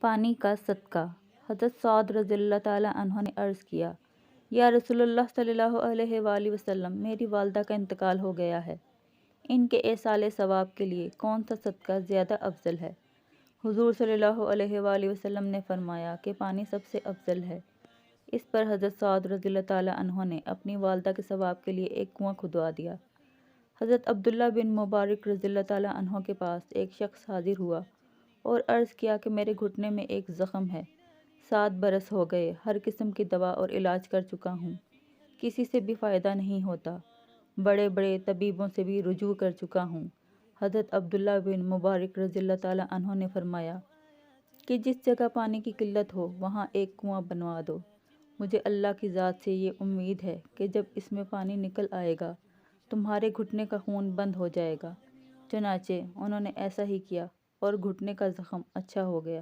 پانی کا صدقہ۔ حضرت سعد رضی اللہ تعالیٰ عنہ نے عرض کیا، یا رسول اللہ صلی اللہ علیہ وآلہ وسلم، میری والدہ کا انتقال ہو گیا ہے، ان کے ایصال ثواب کے لیے کون سا صدقہ زیادہ افضل ہے؟ حضور صلی اللہ علیہ وآلہ وسلم نے فرمایا کہ پانی سب سے افضل ہے۔ اس پر حضرت سعد رضی اللہ تعالیٰ عنہ نے اپنی والدہ کے ثواب کے لیے ایک کنواں کھدوا دیا۔ حضرت عبداللہ بن مبارک رضی اللہ تعالیٰ عنہ کے پاس ایک شخص حاضر ہوا اور عرض کیا کہ میرے گھٹنے میں ایک زخم ہے، 7 برس ہو گئے، ہر قسم کی دوا اور علاج کر چکا ہوں، کسی سے بھی فائدہ نہیں ہوتا، بڑے بڑے طبیبوں سے بھی رجوع کر چکا ہوں۔ حضرت عبداللہ بن مبارک رضی اللہ تعالیٰ عنہ نے فرمایا کہ جس جگہ پانی کی قلت ہو وہاں ایک کنواں بنوا دو، مجھے اللہ کی ذات سے یہ امید ہے کہ جب اس میں پانی نکل آئے گا تمہارے گھٹنے کا خون بند ہو جائے گا۔ چنانچہ انہوں نے ایسا ہی کیا اور گھٹنے کا زخم اچھا ہو گیا۔